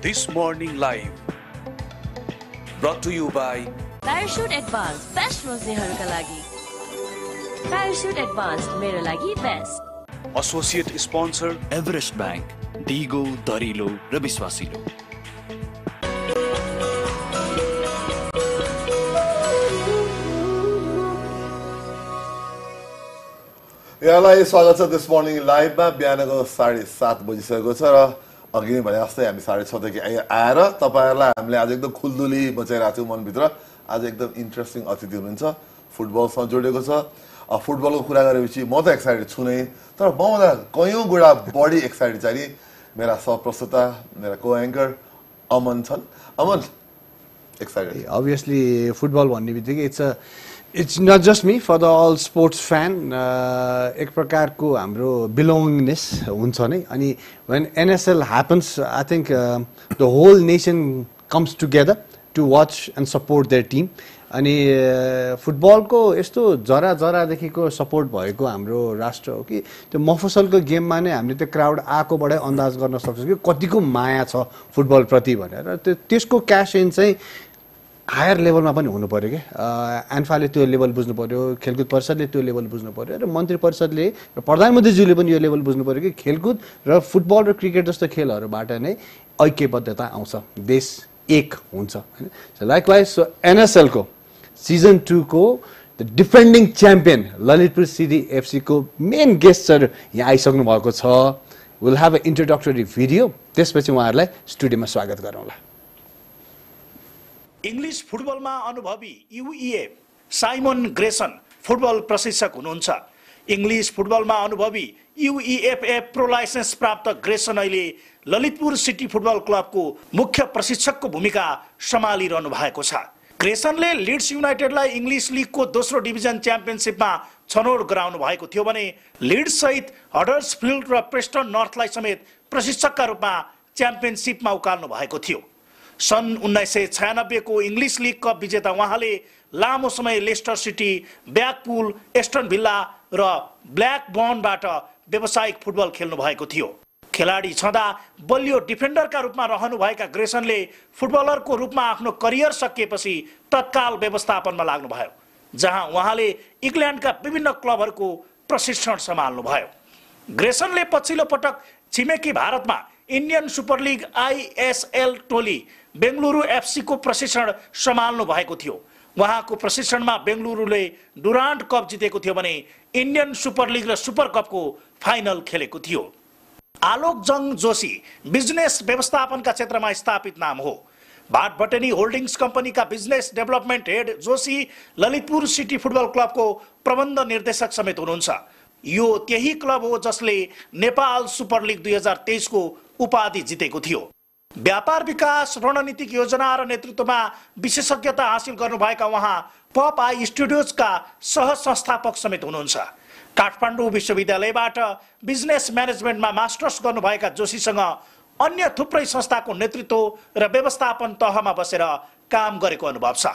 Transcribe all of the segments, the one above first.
This Morning Live, brought to you by Parachute Advanced, best रोज्नेहरूका लागि. Parachute Advanced, मेरो लागि best. Associate Sponsor Everest Bank, दिगो, दरिलो र विश्वासिलो. यहाँलाई स्वागत छ दिस मर्निङ लाइभमा. बिहानको 7:30 बजिसकेको छ र अघि नै भने जस्तै हामी 6:30 देखि आएर तपाईँहरूलाई हामीले आज एकदम खुल्दुली बचाइरहेको छौँ मनभित्र. आज एकदम इन्ट्रेस्टिङ अतिथि हुनुहुन्छ, फुटबलसँग जोडेको छ. फुटबलको कुरा गरेपछि म त एक्साइटेड छु नै, तर मभन्दा कयौँ गुणा बढी एक्साइटेड चाहिँ नि मेरा सहप्रस्तुता, मेरा को एङ्कर अमन छन्. अमन, एक्साइटेड? Obviously, फुटबल भन्ने बित्तिकै it's not just me, for the all sports fan. एक प्रकारको हाम्रो belongingness हुन्छ नै. अनि when NSL happens, I think the whole nation comes together to watch and support their team. अनि फुटबलको यस्तो जरादेखिको सपोर्ट भएको हाम्रो राष्ट्र हो कि त्यो मफसलको गेममा नै हामीले त्यो क्राउड आएकोबाटै अन्दाज गर्न सक्छौँ कि कतिको माया छ फुटबल प्रति भनेर. त्यसको क्यास इन चाहिँ हायर लेभलमा पनि हुनु पर्यो कि. एन्फाले त्यो लेभल बुझ्नु पर्यो, खेलकुद परिषदले त्यो लेभल बुझ्नु पर्यो र मन्त्री परिषदले र प्रधानमन्त्रीज्यूले पनि यो लेभल बुझ्नु पर्यो कि खेलकुद र फुटबल र क्रिकेट जस्तो खेलहरूबाट नै ऐक्यबद्धता आउँछ, देश एक हुन्छ. लाइकवाइज एनएसएल को सिजन 2 को the defending champion Lalitpur city FC को मेन गेस्टहरू यहाँ आइसक्नु भएको छ. Will have a introductory video, त्यसपछि उहाँहरूलाई स्टुडियोमा स्वागत गरौँला. इंग्लिश फुटबलमा अनुभवी यूईएफ साइमन ग्रेसन फुटबल प्रशिक्षक हुनुहुन्छ. इंग्लिश फुटबलमा अनुभवी यूईएफए प्रो लाइसेन्स प्राप्त ग्रेसन अहिले ललितपुर सिटी फुटबल क्लबको मुख्य प्रशिक्षकको भूमिका सम्हालिरहनु भएको छ. ग्रेसनले लिड्स युनाइटेडलाई इंग्लिश लिगको दोस्रो डिभिजन च्याम्पियनशिपमा छनौट गराउनु भएको थियो भने लिड्स सहित हडर्सफिल्ड र प्रेस्टन नर्थलाई समेत प्रशिक्षकका रूपमा च्याम्पियनशिपमा उकाल्नु भएको थियो. सन् 1996 को इंग्लिश लीग कप विजेता उहाँले लामो समय लेस्टर सिटी, ब्याकपुल, एस्टन भिल्ला र ब्ल्याकबर्नबाट व्यावसायिक फुटबल खेल्नु भएको थियो. खेलाडी छँदा बलियो डिफेन्डरका रूपमा रहनुभएका ग्रेसनले फुटबलरको रूपमा आफ्नो करियर सकिएपछि तत्काल व्यवस्थापनमा लाग्नुभयो, जहाँ उहाँले इङ्ल्यान्डका विभिन्न क्लबहरूको प्रशिक्षण सम्हाल्नुभयो. ग्रेसनले पछिल्लो पटक छिमेकी भारतमा इन्डियन सुपर लिग आईएसएल टोली बेंगलुरु एफसी को प्रशिक्षण सम्हाल्नु भएको थियो. उहाँको प्रशिक्षणमा बेंगलुरुले डुरान्ट कप जितेको थियो भने इन्डियन सुपर लिग र सुपर कपको फाइनल खेलेको थियो. आलोक जंग जोशी बिजनेस व्यवस्थापनका क्षेत्रमा स्थापित नाम हो. भाटभटेनी होल्डिंग्स कंपनीका business development head Joshi Lalitpur city football क्लबको प्रबन्ध निर्देशक समेत हुनुहुन्छ. यो त्यही क्लब हो जसले नेपाल सुपर लिग 2023 को उपाधि जितेको थियो. व्यापार विकास, रणनीतिक योजना र नेतृत्वमा विशेषज्ञता हासिल गर्नुभएका उहाँ पप आई स्टुडियोजका सह संस्थापक समेत हुनुहुन्छ. काठमाडौँ विश्वविद्यालयबाट बिजनेस म्यानेजमेन्टमा मास्टर्स गर्नुभएका जोशीसँग अन्य थुप्रै संस्थाको नेतृत्व र व्यवस्थापन तहमा बसेर काम गरेको अनुभव छ.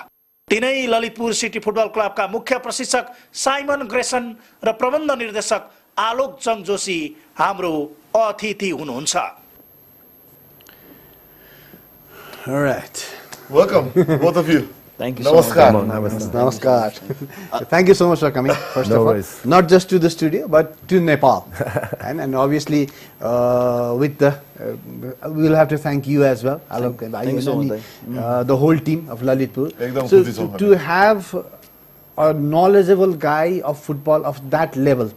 तिनै ललितपुर सिटी फुटबल क्लबका मुख्य प्रशिक्षक साइमन ग्रेसन र प्रबन्ध निर्देशक आलोक जंग जोशी हाम्रो अतिथि हुनुहुन्छ. All right. Welcome, both of you. Thank you Namaskar. so much. Namaskar. Thank you so much for coming, first of all. worries. Not just to the studio, but to Nepal. and obviously, with the, we'll have to thank you as well, Aloke. Thank you so much. The whole team of Lalitpur. Ekdam So, khushi chhau to have a knowledgeable guy of football of that level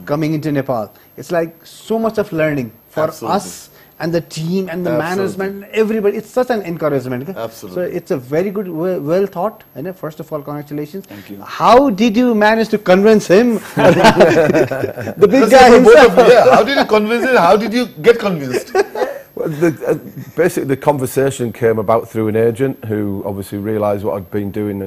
coming into Nepal, it's like so much of learning for Absolutely. us and the team and the Absolutely. management, everybody. It's such an encouragement. Okay? Absolutely. So it's a very good, well thought. And first of all, congratulations. Thank you. How did you manage to convince him? The big guy Both himself. of you, yeah. How did you convince him? How did you get convinced? Well, basically, the conversation came about through an agent who obviously realised what I'd been doing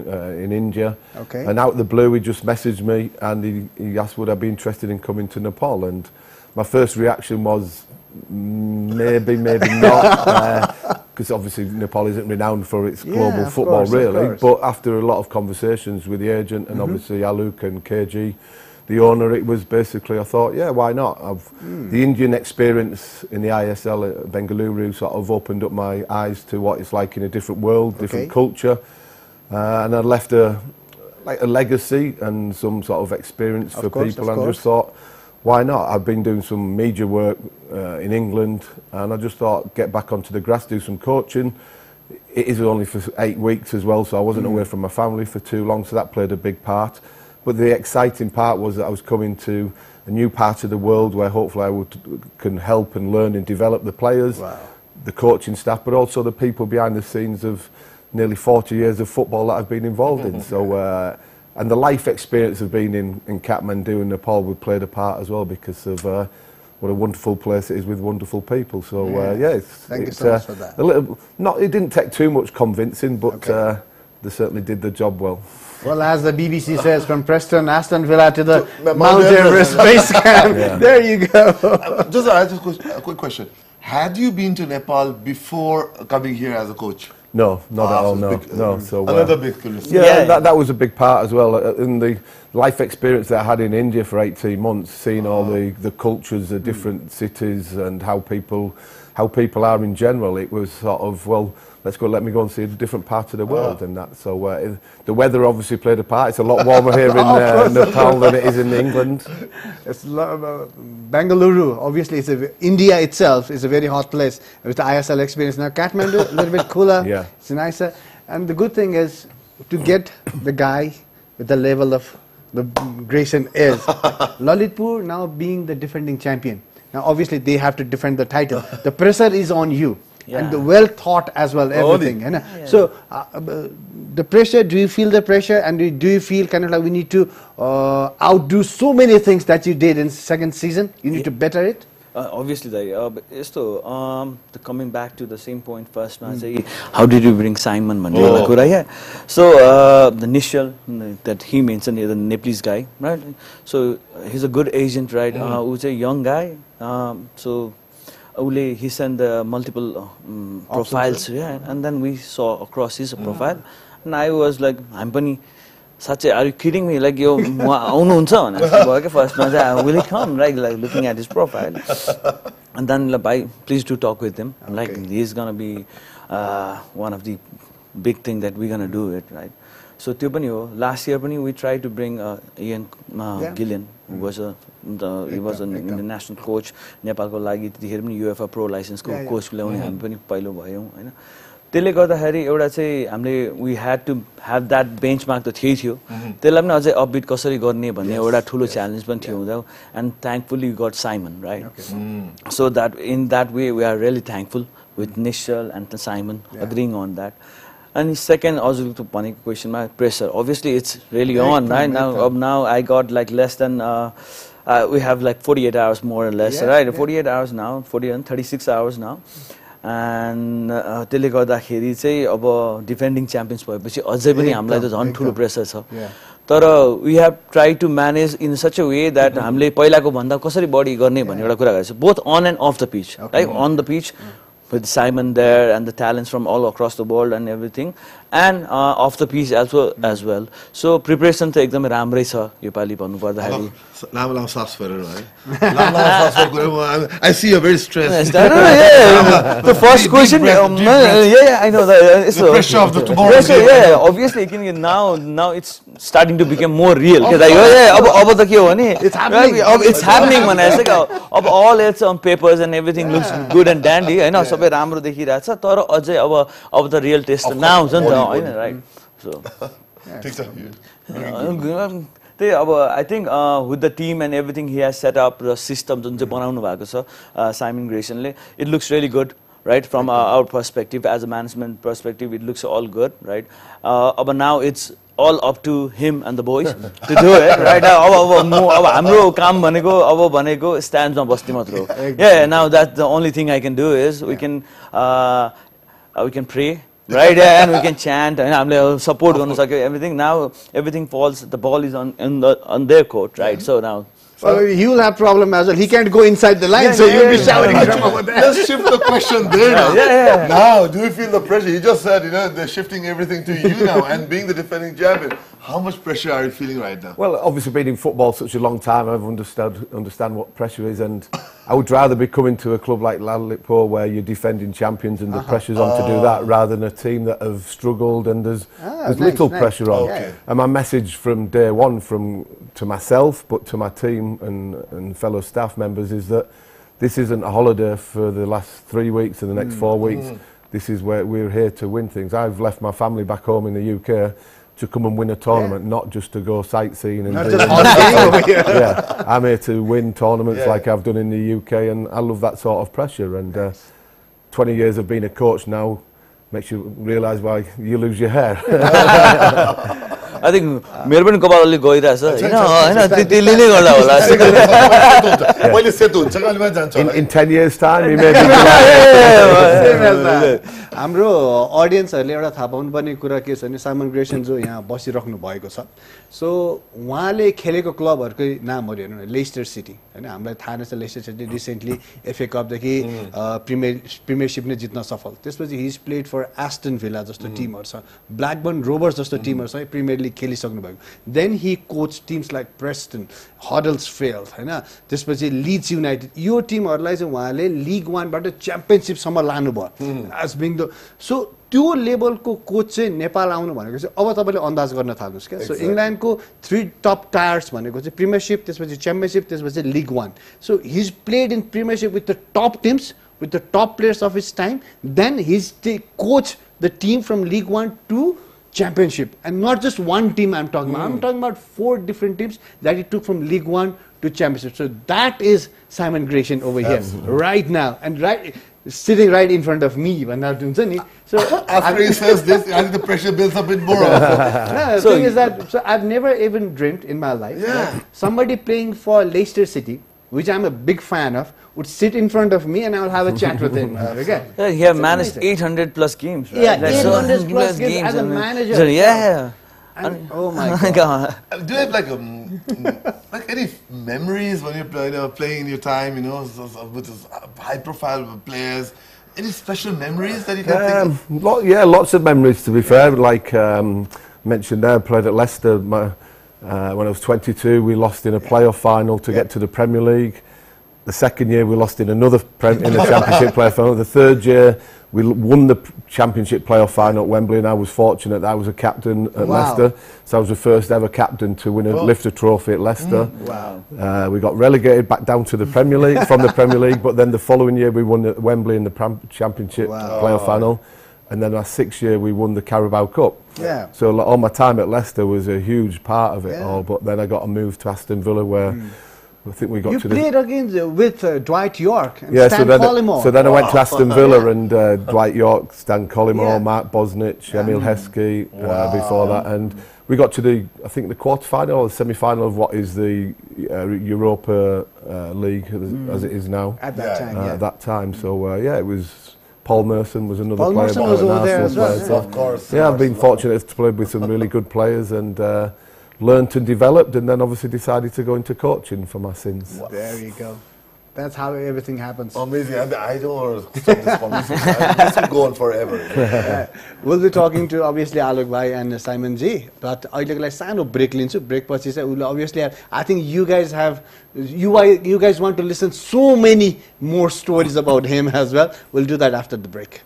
in India. Okay. And out of the blue, he just messaged me and he asked would I be interested in coming to Nepal. And my first reaction was maybe not, because obviously Nepal isn't renowned for its global football, course, really. But after a lot of conversations with the agent and obviously Aloke and KG, the owner, it was basically, I thought, yeah, why not? The Indian experience in the ISL at Bengaluru sort of opened up my eyes to what it's like in a different world, different culture, and I left a legacy and some sort of experience for people, and just thought, why not? I've been doing some media work in England, and I just thought, get back onto the grass, do some coaching. It is only for 8 weeks as well, so I wasn't away from my family for too long, so that played a big part. But the exciting part was that I was coming to a new part of the world where hopefully I can help and learn and develop the players, the coaching staff, but also the people behind the scenes of nearly 40 years of football that I've been involved in. So, and the life experience of being in Kathmandu and Nepal would played a part as well, because of what a wonderful place it is with wonderful people. So Thank you so much for that. It didn't take too much convincing, but they certainly did the job well. Well, as the BBC says, from Preston, Aston Villa to the Mount Everest base camp. There you go. Just a quick question. Had you been to Nepal before coming here as a coach? No, not at all, no. So, another big curiosity. That was a big part as well. In the life experience that I had in India for 18 months, seeing all the cultures, the different cities, and how people are in general, it was sort of, well, let me go and see a different part of the world and that. So the weather obviously played a part. It's a lot warmer here in Nepal than it is in England. It's Bengaluru, obviously, India itself is a very hot place with the ISL experience. Now Kathmandu, a little bit cooler, it's nicer. And the good thing is to get the guy with the level of the Grayson is. Lalitpur now being the defending champion. Now obviously they have to defend the title. The pressure is on you. And the well thought as well, everything. So, the pressure, do you feel the pressure, and do you feel kind of like we need to outdo so many things that you did in second season? You need to better it? Obviously, coming back to the same point first, how did you bring Simon? So, the Nishal that he mentioned, the Nepalese guy, right? So, he's a good agent, right? Who's a young guy. So, he sent multiple profiles, and then we saw across his profile, and I was like, Sache, are you kidding me? Like, first, will he come? Like looking at his profile, and then please do talk with him. I'm like, he's gonna be one of the big thing that we're gonna do it, right? So last year we tried to bring Ian Gillian, who was he was an international coach. Nepal ko lagi UEFA Pro license ko coach ल्याउने हामी पनि पहिलो भयौं हैन. त्यसले गर्दाखेरि एउटा चाहिँ हामीले we had to have that benchmark त थियो. त्यसलाई पनि अझै अपबिट कसरी गर्ने भन्ने एउटा ठुलो च्यालेन्ज पनि थियो हुँदा, and thankfully we got Simon, right? So that in that way we are really thankful with Nishal and Simon agreeing on that. And second, also to panic question, my pressure. Obviously, it's really on right now. Now I got like less than. We have like 48 hours more or less, right? 48 hours now, 36 hours now. And त्यसले गर्दाखेरि चाहिँ अब defending champions भएपछि अझै पनि हामीलाई त झन् ठुलो प्रेसर छ. तर we have tried to manage in such a way that हामीले पहिलाको भन्दा कसरी बढी गर्ने भन्ने एउटा कुरा गरेछ, both on and off the pitch, right? On the pitch with Simon there and the talents from all across the world and everything, and off the pitch as well. So preparation to एकदमै राम्रै छ यो पाली भन्नु पर्दाखेरि. I see you're very stressed. The first question, I know that. The pressure of the tomorrow. Obviously, now it's starting to become more real. It's happening. It's happening, man. All it's on papers and everything looks good and dandy. I know, सबै राम्रो देखिरहेछ, तर अझै अब the real test now is right? So, I think with the team and everything he has set up, the system Simon Grayson, it looks really good, right? From our perspective, as a management perspective, it looks all good, right? But now it's all up to him and the boys to do it, right? Now, stands on now that's the only thing I can do is we can pray, right? And we can chant and support everything. Now everything falls. The ball is on their court, right? So now So he will have problem as well. He can't go inside the line, so you'll be shouting from over there. Let's shift the question there now. Now, do you feel the pressure? You just said, they're shifting everything to you now, and being the defending champion. How much pressure are you feeling right now? Well, obviously being in football such a long time, I've understand what pressure is, and I would rather be coming to a club like Lalitpur where you're defending champions and the pressure's on to do that, rather than a team that have struggled and there's little pressure on. Okay. And my message from day one, to myself, but to my team and fellow staff members, is that this isn't a holiday for the last 3 weeks and the next 4 weeks. This is where we're here to win things. I've left my family back home in the UK to come and win a tournament, not just to go sightseeing and yeah, I'm here to win tournaments like I've done in the UK, and I love that sort of pressure. And 20 years of being a coach now makes you realise why you lose your hair. I think मेरो पनि कपाल अलि गइरहेछ हैन त्यसले नै गर्दा होला मैले सेतो हुन्छ कहिले पनि जान्छ In 10 years time, you may be हाम्रो अडियन्सहरूले एउटा थाहा पाउनुपर्ने कुरा के छ भने साइमन ग्रेसन जो यहाँ बसिराख्नु भएको छ, सो उहाँले खेलेको क्लबहरुकै नामहरु हेर्नु न, लेस्टर सिटी हैन, हामीलाई थाहा नै छ Leicester city recently FA cup देखि प्रिमियरशिप नै जित्न सफल, त्यसपछि he is played for Aston Villa जस्तो टिमहरु छ, ब्ल्याकबर्न रोभर्स जस्तो टिमहरु छ प्रिमियर लिग खेलिसक्नु भएको, then he coach teams like Preston, Huddersfield हैन, त्यसपछि लिड्स युनाइटेड, यो टिमहरुलाई चाहिँ उहाँले लिग 1 बाट च्याम्पियनशिप सम्म लानु भयो एज बिङ द, सो त्यो लेभलको कोच चाहिँ नेपाल आउनु भनेको चाहिँ अब तपाईले अन्दाज गर्न थाल्नुस् क्या। सो इंग्ल्यान्डको 3 टप टायर्स भनेको चाहिँ प्रिमियरशिप, त्यसपछि च्याम्पियनशिप, त्यसपछि league 1, so he is played in premiership with the top teams, with the top players of his time, then he's coached the team from League 1 to Championship, and not just one team I'm talking about. I'm talking about 4 different teams that he took from League 1 to Championship. So that is Simon Grayson over here right now, and sitting right in front of me. So after he says this, I think the pressure builds a bit more. The thing is that, so I've never even dreamt in my life that somebody playing for Leicester City, which I'm a big fan of, would sit in front of me and I'll have a chat with him. Okay. He has managed 800 plus games, right? Yeah, 800 plus games as a manager. So, yeah. And, oh my God. Do you have like any memories when you're playing in your time, with high-profile players? Any special memories that you can think of? Yeah, lots of memories, to be fair. Like mentioned there, I played at Leicester. When I was 22, we lost in a playoff final to get to the Premier League. The second year, we lost in another Championship playoff final. The third year, we won the Championship playoff final at Wembley, and I was fortunate that I was a captain at Leicester. So I was the first ever captain to win lift a trophy at Leicester. We got relegated back down to the Premier League, from the Premier League, but then the following year we won at Wembley in the Championship playoff final. And then our 6th year we won the Carabao Cup. So all my time at Leicester was a huge part of it all, but then I got a move to Aston Villa where I think we got you to played against with Dwight York and yeah, Stan Collymore. So then I went to Aston Villa and Dwight York, Stan Collymore, Mark Bosnich, Emil Heskey before that, and we got to I think the quarter-final or the semi-final of what is the Europa League as it is now. At that time, At that time, so it was. Paul Merson was another player. Merson was over there as well. So, of course. Yeah, I've been fortunate to play with some really good players and learned and developed, and then obviously decided to go into coaching for my sins. There you go. That's how everything happens. Amazing. I don't want to stop this conversation. This will go on forever. We'll be talking to obviously Aloke bhai and Simon ji, but अहिलेको लागि सानो break लिन्छु. Break पछि चाहिँ obviously I think you guys want to listen so many more stories about him as well. We'll do that after the break.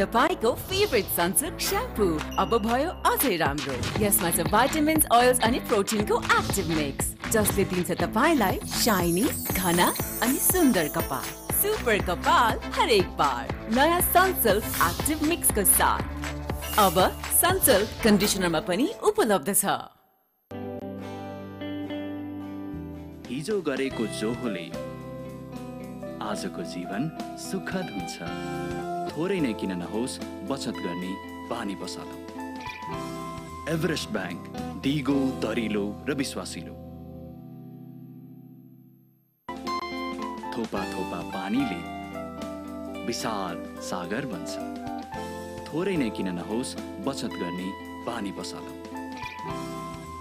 तपाईको favourite Sunsilk श्याम्पू अब भयो अझै राम्रो। यसमा छ vitamins, oils अनि प्रोटिनको एक्टिभ मिक्स, जसले दिन्छ तपाईलाई शाइनी, घना अनि सुन्दर कपाल। सुपर कपाल हरेक बार नयाँ सनसिल्क एक्टिभ मिक्स को साथ। अब सनसिल्क कन्डिसनरमा पनि उपलब्ध छ। हिजो गरेको जोहोले आजको जीवन सुखद हुन्छ। थोरै नै किन नहोस्, बचत गर्ने बानी बसालौ। एभरेस्ट बैंक, दिगो, दरिलो र विश्वासिलो। थोपा थोपा पानीले विशाल सागर बन्छ। थोरै नै किन नहोस् बचत गर्ने बानी बसालौं।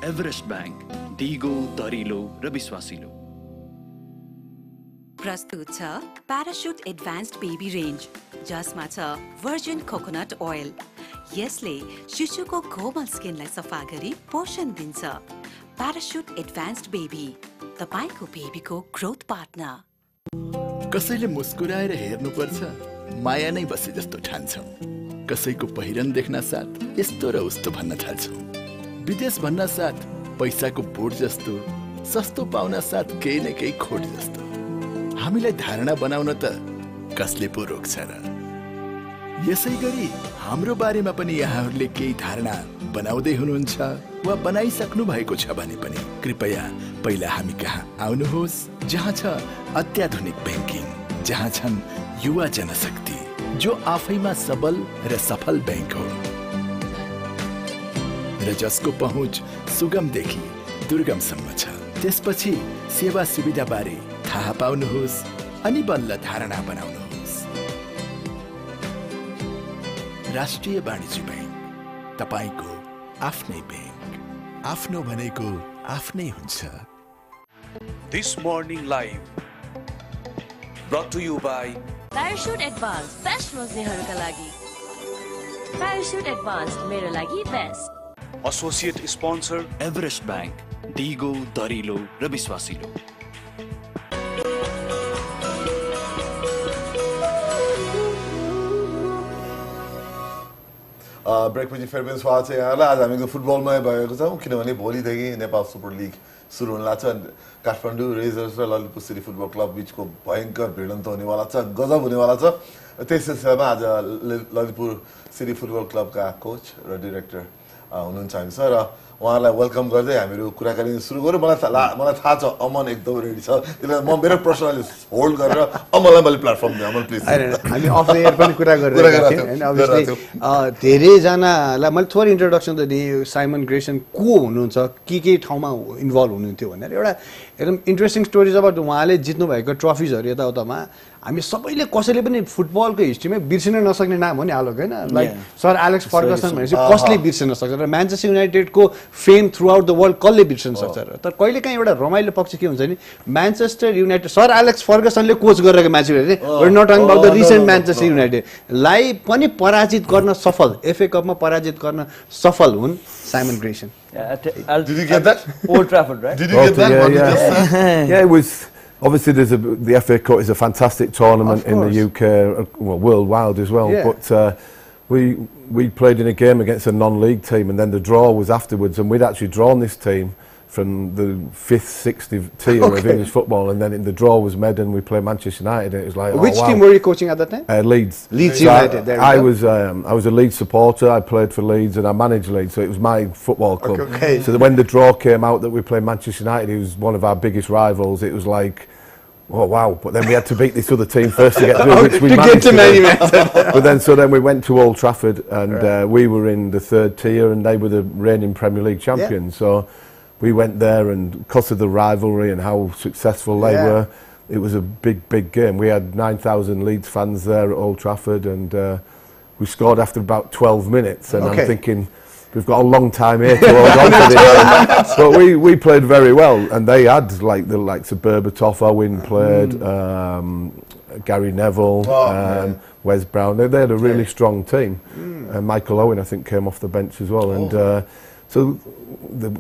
एभरेस्ट बैंक, दिगो, दरिलो र विश्वासिलो। प्रस्तुत छ प्याराशुट एडभान्स्ड बेबी रेन्ज, जसमा छ भर्जिन कोकोनट ओइल। यसले शिशुको कोमल स्किनलाई सफा गरी पोषण दिन्छ। प्याराशुट एडभान्स्ड बेबी, तपाईको बेबीको ग्रोथ पार्टनर। कसैले मुस्कुराएर हेर्नुपर्छ, माया नै बसे जस्तो ठान्छौँ। कसैको पहिरन देख्न साथ यस्तो र उस्तो भन्न थाल्छौँ। विदेश भन्न साथ पैसाको बोट जस्तो, सस्तो पाउन साथ केही न केही खोट जस्तो। हामीलाई धारणा बनाउन त कसले पो रोक्छ र? यसै गरी हाम्रो बारेमा पनि यहाँहरूले केही धारणा बनाउँदै हुनुहुन्छ वा बनाइसक्नु भएको छ भने पनि कृपया पहिला हामी कहाँ आउनुहोस्, जहाँ छ अत्याधुनिक ब्याङ्किङ, जहाँ छन् युवा जनशक्ति, जो आफैमा सबल र सफल ब्याङ्क हो र जसको पहुँच सुगमदेखि दुर्गमसम्म छ। त्यसपछि सेवा सुविधा बारे थाहा पाउनुहोस् अनि बल्ल धारणा बनाउनुहोस्। राष्ट्रिय वाणिज्य ब्याङ्क, तपाईको आफ्नै ब्याङ्क। आफ्नो भनेको आफ्नै हुन्छ। This morning live brought to you by parachute advance, best रोज्नेहरूका लागि। प्याराशुट एडभान्स, मेरो लागि best. associate sponsor Everest bank, दिगो, दरिलो र विश्वासिलो। ब्रेकपछि फेरि पनि स्वागत छ यहाँलाई। आज हामी फुटबलमै भएको छौँ, किनभने भोलिदेखि नेपाल सुपर लिग सुरु हुन लाग्छ। काठमाडौँ रेजर्स र ललितपुर सिटी फुटबल क्लब बिचको भयङ्कर भिडन्त हुनेवाला छ, गजब हुनेवाला छ। त्यस सिलसिलामा आज ललितपुर सिटी फुटबल क्लबका कोच र डिरेक्टर हुनुहुन्छ हामीसँग, र उहाँलाई वेलकम गर्दै हामीहरू कुराकानी सुरु गरौँ। मलाई थाहा छ अमन एकदम रेडी छ, त्यसले म मेरो प्रश्नले होल्ड गरेर अमनलाई मैले प्लेटफर्म दिएँ। अमन प्लिज। हामी अफ द एयर पनि कुरा गरिरहेका थियौँ होइन। अभियसली धेरैजनालाई मैले थोरै इन्ट्रोडक्सन त दिएँ, साइमन ग्रेसन को हुनुहुन्छ, के ठाउँमा इन्भल्भ हुनुहुन्थ्यो भनेर। एउटा एकदम इन्ट्रेस्टिङ स्टोरी जब उहाँले जित्नु भएको ट्रफिजहरू यताउतामा हामी सबैले कसैले पनि फुटबलको हिस्ट्रीमै बिर्सिन नसक्ने नाम हो नि आलोक होइन। लाइक सर एलेक्स फर्गसन भनेपछि कसले बिर्सिन सक्छ र म्यान्चेस्टर युनाइटेडको fame throughout the world कसले बिर्सिन सक्छ र। तर कहिले काहीँ एउटा रमाइलो पक्ष के हुन्छ नि, म्यान्चेस्टर युनाइटेड सर एलेक्स फर्गसनले कोच गरिरहेको म्याच हेर्ने, we're not talking about the recent Manchester युनाइटेडलाई पनि पराजित गर्न सफल, एफए कपमा पराजित गर्न सफल हुन् Simon Grayson. Did you get that? Old Trafford, right? Did you get that? Yeah, it was. Obviously, the FA Cup is a fantastic tournament in the UK, well, worldwide as well. Yeah. But we played in a game against a non-league team, and then the draw was afterwards, and we'd actually drawn this team from the 5th, 6th tier of English football, and then the draw was made, and we played Manchester United. And it was like, which team were you coaching at that time? Leeds. Leeds United. I was a Leeds supporter. I played for Leeds, and I managed Leeds, so it was my football club. Okay. So when the draw came out that we played Manchester United, it was one of our biggest rivals. It was like, oh wow! But then we had to beat this other team first to get through, which we managed to do. But then we went to Old Trafford, and we were in the 3rd tier, and they were the reigning Premier League champions. So we went there, and because of the rivalry and how successful they were, it was a big game. We had 9,000 Leeds fans there at Old Trafford, and we scored after about 12 minutes. And I'm thinking, we've got a long time here to hold on to this. But we played very well, and they had like the likes of Berbatov, Owen played, Gary Neville, Wes Brown. They had a really strong team. Michael Owen, I think, came off the bench as well. And so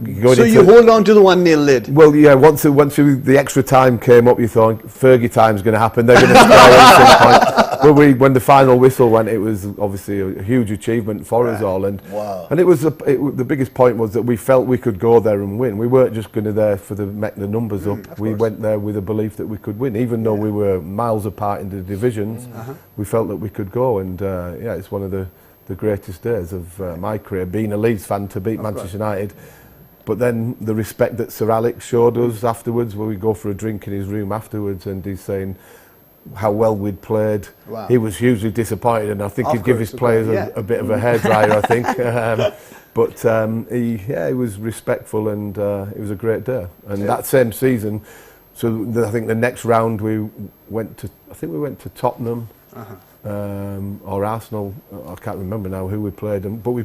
you hold on to the 1-0 lead. Well, yeah. Once the extra time came up, you thought Fergie time's going to happen. They're going to score at some point. But when the final whistle went, it was obviously a huge achievement for us all. And it was the biggest point was that we felt we could go there and win. We weren't just going to there for the make the numbers up. We went there with a belief that we could win, even though we were miles apart in the divisions. We felt that we could go, and it's one of the greatest days of my career, being a Leeds fan to beat Manchester United. But then the respect that Sir Alex showed us afterwards, where we go for a drink in his room afterwards, and he's saying how well we'd played. Wow. He was hugely disappointed, and I think he'd give his players a bit of a hairdryer, I think. But he was respectful, and it was a great day. And that same season, so I think the next round we went to Tottenham. or Arsenal. I can't remember now who we played, but we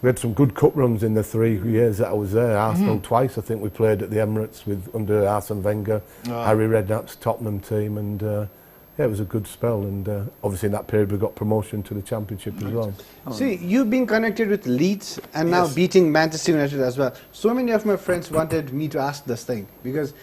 had some good cup runs in the 3 years that I was there. Arsenal twice, I think we played at the Emirates under Arsene Wenger, Harry Redknapp's Tottenham team, and yeah, it was a good spell. And obviously in that period we got promotion to the Championship as well. See, you've been connected with Leeds and now beating Manchester United as well. So many of my friends wanted me to ask this thing because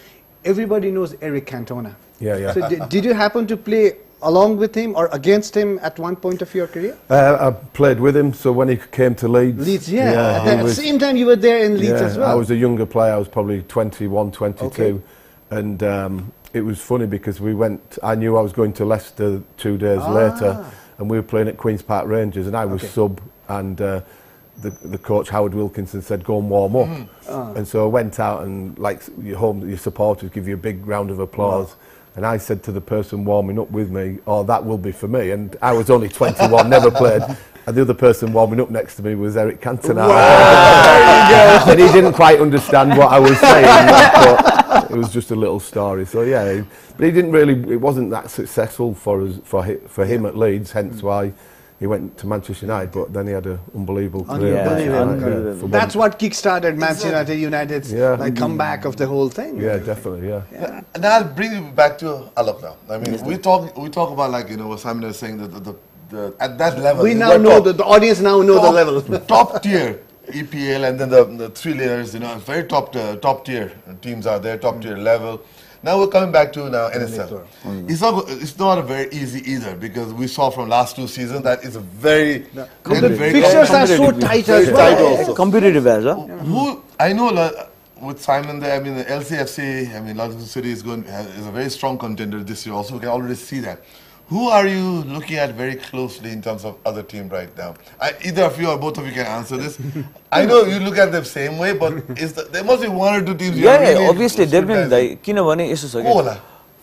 everybody knows Eric Cantona. Yeah. So did you happen to play along with him or against him at one point of your career? I played with him, so when he came to Leeds... Leeds, yeah. At the same time you were there in Leeds as well. I was a younger player, I was probably 21, 22. And it was funny because I knew I was going to Leicester 2 days later, and we were playing at Queen's Park Rangers, and I was sub, and the coach Howard Wilkinson said go and warm up. And so I went out, and like your supporters give you a big round of applause. And I said to the person warming up with me, oh, that will be for me. And I was only 21, never played. And the other person warming up next to me was Eric Cantona. Wow. And he didn't quite understand what I was saying, but it was just a little story. So yeah, but he didn't really, it wasn't that successful for him at Leeds, hence why he went to Manchester United, but then he had an unbelievable career. That's what kick-started Manchester United's like comeback of the whole thing. Yeah, definitely, yeah. And I'll bring you back to Aloke now. I mean, we talk about, like, you know, what Simon is saying, that at that level. We now know, the audience now know the level. Top tier EPL, and then the 3 layers, you know, very top tier teams are there, top tier level. Now we're coming back to NSL. It's not a very easy either, because we saw from last 2 seasons that it's a very fixtures are so tight as well. Competitive as well. I know with Simon there, I mean the LCFC, I mean Liverpool City is a very strong contender this year. Also, we can already see that. Who are you looking at very closely in terms of other team right now? Either of you or both of you can answer this. I know you look at them same way, but there must be 1 or 2 teams. Yeah, obviously, definitely.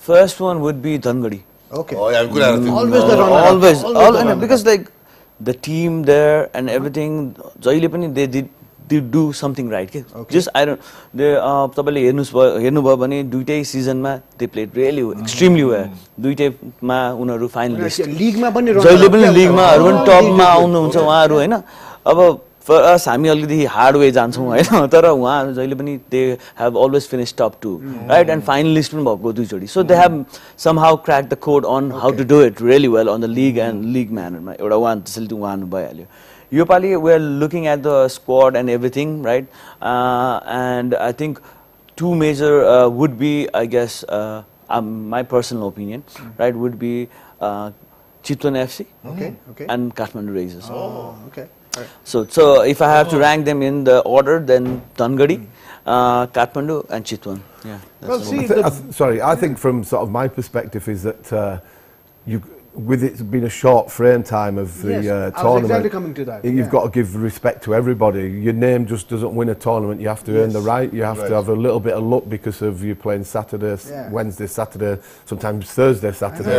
First one would be Dhangadi. Okay. Oh yeah, good at it. Always the runner. Always, because like the team there and everything, they do something right. Just I don't. Tapale hernu bhayo bhane duitai season ma they played really extremely well. Duitai ma unaru finalist. League ma pani jaile pani league ma haru top ma आउनु हुन्छ उहाँहरु हैन. अब for us हामी अलिकति hard way जान्छौं हैन, तर उहाँहरु जहिले पनि they have always finished top 2, right, and finalist पनि भएको दुई जोडी. So they have somehow cracked the code on how to do it really well on the league and league manner मा एउटा उहाँ त्यसैले उहाँहरु भइहाल्यो. Yopali, we're looking at the squad and everything, right? And I think 2 major would be, I guess, my personal opinion, right? Would be Chitwan FC and Kathmandu Razors. Oh, okay. Right. So if I have to rank them in the order, then Dhangadi, Kathmandu, and Chitwan. Yeah. Well, see, I think from sort of my perspective is that with it being a short frame time of the tournament, I was exactly coming to that. You've got to give respect to everybody. Your name just doesn't win a tournament. You have to earn the right. You have to have a little bit of luck because of you playing Saturday, Wednesday, Saturday, sometimes Thursday, Saturday.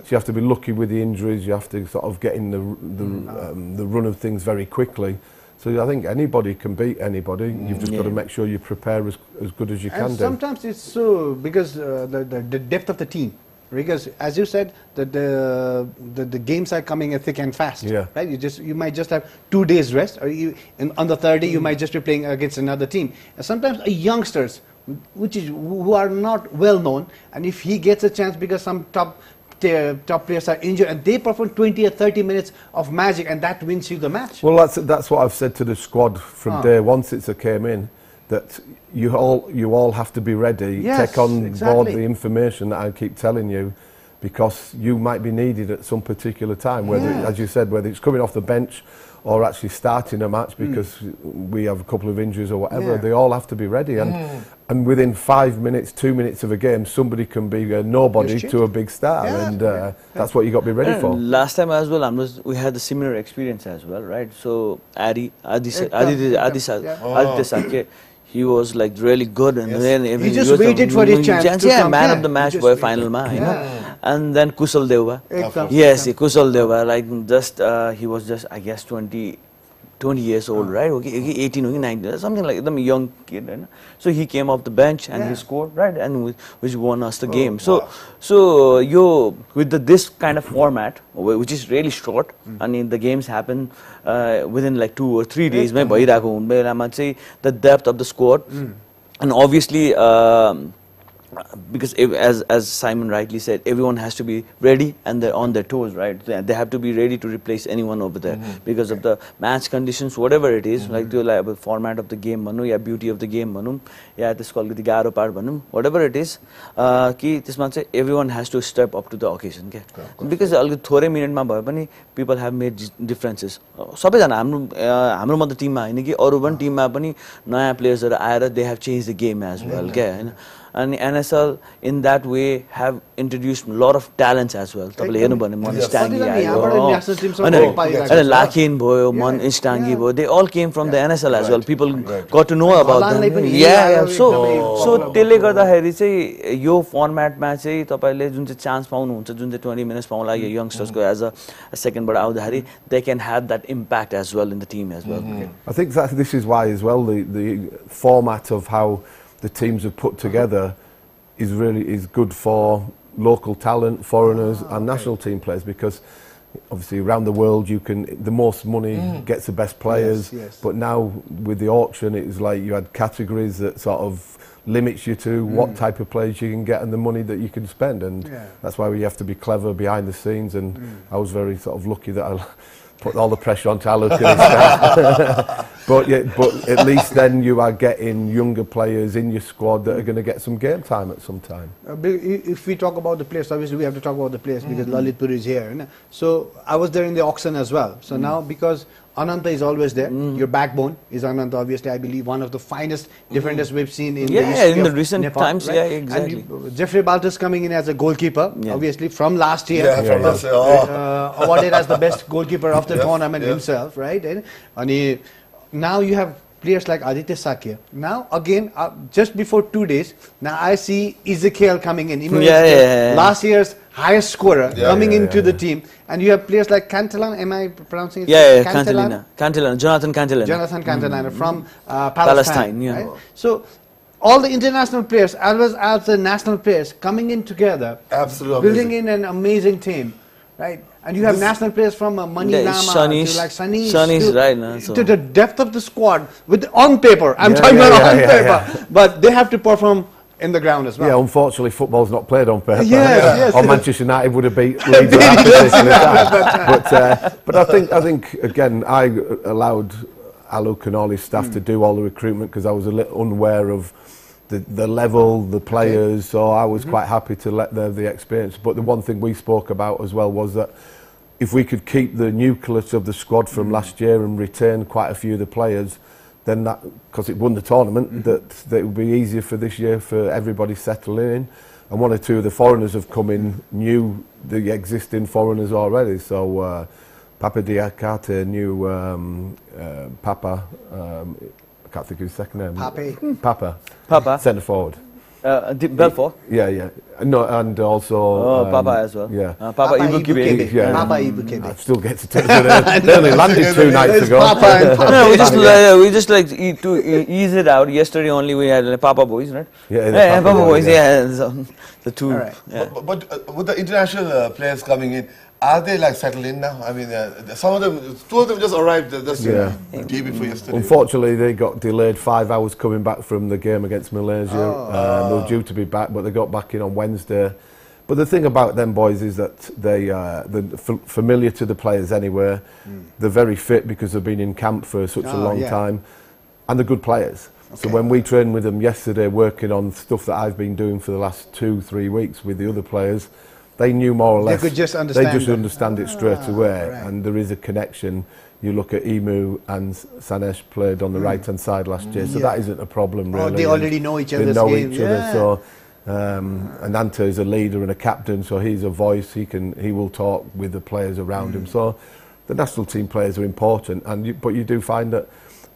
So you have to be lucky with the injuries. You have to sort of get in the run of things very quickly. So I think anybody can beat anybody. You've just got to make sure you prepare as good as you can do. Sometimes it's so because the depth of the team. Because, as you said, the games are coming thick and fast. Right? You might just have 2 days rest, or on the 3rd day you might just be playing against another team. And sometimes youngsters, who are not well known, and if he gets a chance because some top players are injured, and they perform 20 or 30 minutes of magic, and that wins you the match. Well, that's what I've said to the squad from day one since I came in. That you all have to be ready. Take on board the information that I keep telling you, because you might be needed at some particular time. Whether, as you said, whether it's coming off the bench or actually starting a match because we have a couple of injuries or whatever, they all have to be ready. And within 5 minutes, 2 minutes of a game, somebody can be a nobody to a big star, and that's what you got to be ready for. Last time as well, we had a similar experience as well, right? So Adi Sakhe, he was like really good, and then he just waited for his chance to come. Man of the match boy final ma, and then Kusal Deva. Yes, Kusal Deva, like he was just I guess 20 20 years old, right? Okay, 18, okay, 19, something like that, a young kid. Right? So he came off the bench and he scored, right? And which won us the game. So, with this kind of format, which is really short, I mean, the games happen within like 2 or 3 days. The depth of the squad, and obviously. Because as Simon rightly said, everyone has to be ready and they're on their toes, right? They have to be ready to replace anyone over there because of the match conditions, whatever it is, like the format of the game, beauty of the game, whatever it is, everyone has to step up to the occasion. Because people have made differences. हाम्रो टिममा हैन कि अरु पनि टिममा पनि नयाँ प्लेयर्सहरु आएर they have changed the game as well, Hahn? And NSL in that way have introduced a lot of talents as well. Tapale hernu bhane Mani Lakin bhayo, Mani bhayo, they all came from the NSL as well. People got to know about them. So त्यसले गर्दाखेरि चाहिँ यो फर्मेटमा चाहिँ तपाईले जुन चाहिँ chance पाउनुहुन्छ, जुन चाहिँ 20 minutes Paula यो youngsters को as a second बाट आउँदाखेरि they can have that impact as well in the team as well. I think that this is why as well the format of how the teams are put together is good for local talent, foreigners and national team players, because obviously around the world the most money gets the best players, but now with the auction it's like you had categories that sort of limits you to what type of players you can get and the money that you can spend, and that's why we have to be clever behind the scenes, and I was very sort of lucky that I put all the pressure onto Aloke and his staff. But at least then you are getting younger players in your squad that are going to get some game time at some time. If we talk about the players, obviously we have to talk about the players because Lalitpur is here. You know? So I was there in the auction as well. So now because Ananta is always there, your backbone is Ananta, obviously I believe one of the finest defenders we've seen in the recent Nepal, times, right? yeah, exactly. And Jeffrey Baltus coming in as a goalkeeper, obviously from last year, awarded as the best goalkeeper of the tournament himself, right? And now you have players like Aditya Sakya. Now again, just before 2 days, now I see Ezekiel coming in. Last year's highest scorer coming into the team, and you have players like Cantelan. Am I pronouncing it? Cantelina, Jonathan Cantelina. Jonathan Cantelina from Palestine. Right? So all the international players, as well as the national players, coming in together, building in an amazing team, right? And you have national players from Mani Lama to like Sanish, right? To the depth of the squad on paper. I'm talking about on paper, but they have to perform in the ground as well. Yeah, unfortunately, football's not played on paper. Yes. Or Manchester United would have beat Leeds but I think again, I allowed Aloke and all his staff to do all the recruitment because I was a little unaware of the level, the players, so I was quite happy to let them have the experience. But the one thing we spoke about as well was that if we could keep the nucleus of the squad from last year and retain quite a few of the players, then that, because it won the tournament, that it would be easier for this year for everybody settling in. And 1 or 2 of the foreigners have come in, knew the existing foreigners already. So Papa Diakate knew Papa, I can't think of his second name. Papa. Centre forward. Belfort? Yeah. No, and also... Papa as well. Yeah. Papa Ibukebe. Yeah. Papa Ibukebe. I still get to tell you. They only landed 2 nights ago. No, we just like to ease it out. Yesterday only we had Papa Boys, right? Yeah, Papa Boys, So the two. Right. But with the international players coming in, are they like settled in now? I mean, some of them, 2 of them just arrived just day before yesterday. Unfortunately, they got delayed 5 hours coming back from the game against Malaysia. They were due to be back, but they got back in on Wednesday. But the thing about them boys is that they're familiar to the players anywhere. They're very fit because they've been in camp for such a long time, and they're good players. So when we trained with them yesterday, working on stuff that I've been doing for the last 2-3 weeks with the other players, they knew more or less. They could just understand. They just understand it straight away, and there is a connection. You look at Emu and Sanesh played on the right-hand side last year, so that isn't a problem really. They already know each other's They know game. each other. So, and Anta is a leader and a captain, so he's a voice. He will talk with the players around him. So the national team players are important, but you do find that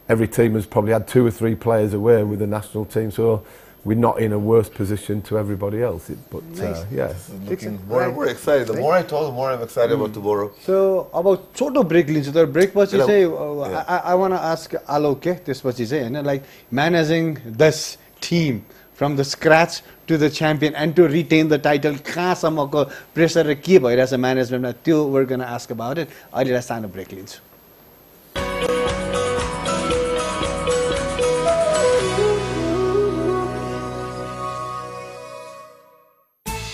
every team has probably had 2 or 3 players away with the national team. So we're not in a worse position to everybody else. But yeah, looking more and more excited. The more I talk, the more I'm excited about tomorrow. So about छोटो break लिन्छु तर break पछि चाहिँ I want to ask Aloke त्यसपछि चाहिँ हैन like managing this team from the scratch to the champion and to retain the title कहाँसम्मको pressure र के भइरहेछ म्यानेजमेन्टमा त्यो we're going to ask about it. अहिले सानो ब्रेक लिन्छु.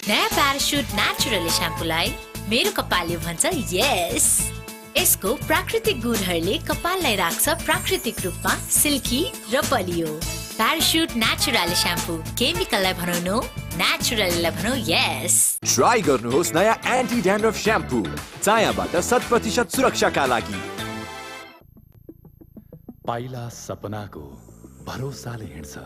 नयाँ प्याराशुट नेचुरल स्याम्पूलाई मेरो कपालले भन्छ यस. यसको प्राकृतिक गुणहरूले कपाललाई राख्छ प्राकृतिक रूपमा सिल्की र बलियो. प्याराशुट नेचुरल स्याम्पू, केमिकललाई भनौँ नो, नेचुरललाई भनौँ यस. ट्राई गर्नुहोस् नयाँ एन्टी ड्यान्ड्रफ स्याम्पू, चायाबाट 100% सुरक्षाका लागि. पाइला सपनाको भरोसाले हिँड्छ.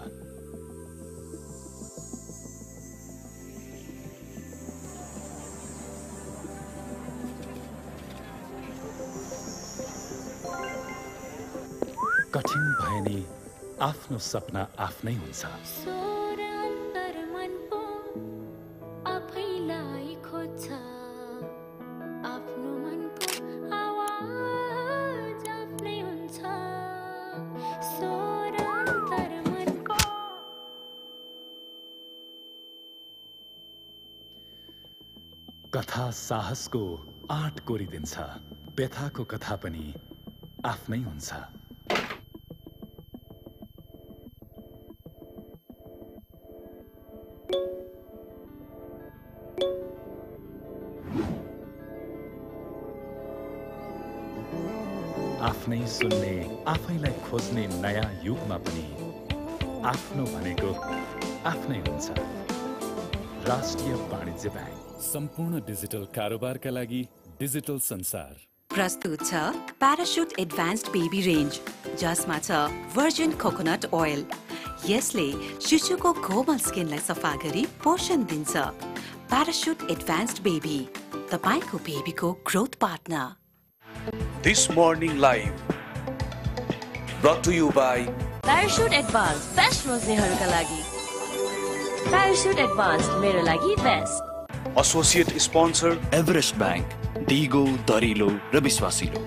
कठिन भए नि आफ्नो सपना आफ्नै हुन्छ. कथा साहसको आँट कोरिदिन्छ. व्यथाको कथा पनि आफ्नै हुन्छ. आफ्नै सुन्ने, आफैलाई खोज्ने नयाँ युगमा पनि आफ्नो भनेको आफ्नै हुन्छ. राष्ट्रिय वाणिज्य ब्याङ्क, सम्पूर्ण डिजिटल कारोबारका लागि डिजिटल संसार. प्रस्तुत छ प्याराशुट एडभान्स्ड बेबी रेन्ज, जसमा छ भर्जिन कोकोनट ओइल. यसले शिशुको कोमल स्किनलाई सफा गरी पोषण दिन्छ. प्याराशुट एडभान्स्ड बेबी, तपाईको बेबीको growth partner. This morning live brought to you by Parachute Advanced, best रोज्नेहरूका लागि. Parachute Advanced, मेरो लागि best. Associate Sponsor Everest bank, दिगो, दरिलो र विश्वासिलो.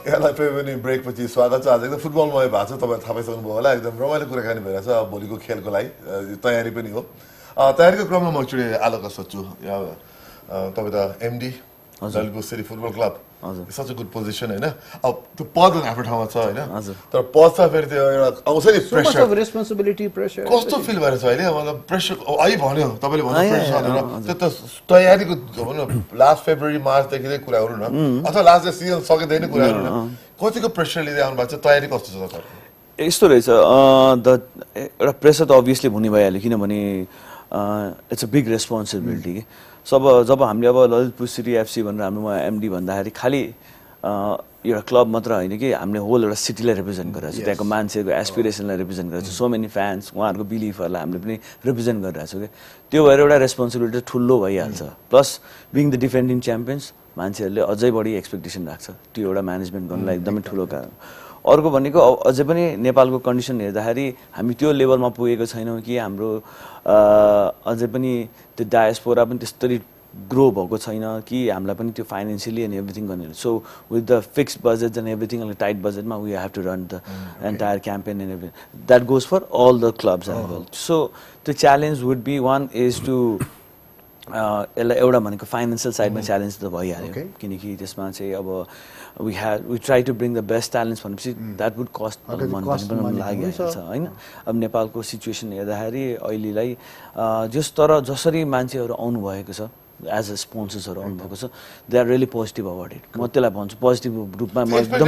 यहाँलाई फेरि पनि ब्रेक पछि स्वागत छ. आज एकदम फुटबलमय भएको छ, तपाईँले थाहा पाइसक्नुभयो होला. एकदम रमाइलो कुराकानी भइरहेछ भोलिको खेलको लागि. तयारी पनि हो. तयारीको क्रममा म एकचोटि आलोकलाई सोध्छु. तपाईँ त MD Lalitpur city football club, such a good position होइन. अब त्यो पद आफ्नो ठाउँमा छ होइन, तर पद छ फेरि त्यो एउटा आउँछ नि प्रेसर, रेस्पोन्सिबिलिटी प्रेसर. कस्तो फिल भइरहेछ अहिले? मतलब प्रेसर अहिले भन्यो तपाईँले भन्नु प्रेसर छैन. त्यो त तयारीको भनौँ न लास्ट फेब्रुअरी मार्चदेखि नै कुरा गरौँ न, अथवा लास्ट सिजन सकेदेखि नै कुरा गरौँ न. कतिको प्रेसर लिँदै आउनु भएको छ? तयारी कस्तो छ तपाईँको? यस्तो रहेछ. एउटा प्रेसर त अभियसली हुने भइहाल्यो, किनभने इट्स अ बिग रेस्पोन्सिबिलिटी. जब हामीले अब ललितपुर सिटी एफसी भनेर हाम्रोमा एमडी भन्दाखेरि खालि एउटा क्लब मात्र होइन कि हामीले होल एउटा सिटीलाई रिप्रेजेन्ट गरेर छ. त्यहाँको मान्छेहरूको एस्पिरेसनलाई रिप्रेजेन्ट गरेर छ. सो मेनी फ्यान्स, उहाँहरूको बिलिफहरूलाई हामीले पनि रिप्रेजेन्ट गरिरहेको छौँ कि त्यो भएर एउटा रेस्पोन्सिबिलिटी ठुलो भइहाल्छ. Plus being the defending champions, मान्छेहरूले अझै बढी एक्सपेक्टेसन राख्छ. त्यो एउटा म्यानेजमेन्ट गर्नलाई एकदमै ठुलो कारण. अर्को भनेको अझै पनि नेपालको कन्डिसन हेर्दाखेरि हामी त्यो लेभलमा पुगेको छैनौँ कि हाम्रो अझै पनि त्यो डायस्पोरा पनि त्यस्तरी ग्रो भएको छैन कि हामीलाई पनि त्यो फाइनेन्सियली एन्ड एभ्रिथिङ गर्ने. So with the fixed budget and everything अलिक टाइट बजेटमा we have to run the entire campaign and everything. That goes for all the clubs as well. So the challenge would be one is to यसलाई एउटा भनेको financial साइडमा challenge त भइहाल्यो, किनकि त्यसमा चाहिँ अब we try to bring the best talents भनेपछि that would cost money पनि लागिहाल्छ होइन. अब नेपालको सिचुएसन हेर्दाखेरि अहिलेलाई जसरी मान्छेहरू आउनुभएको छ एज अ स्पोन्सर्सहरू आउनुभएको छ, they are really positive about it. म त्यसलाई भन्छु पोजिटिभ रूपमा. म एकदम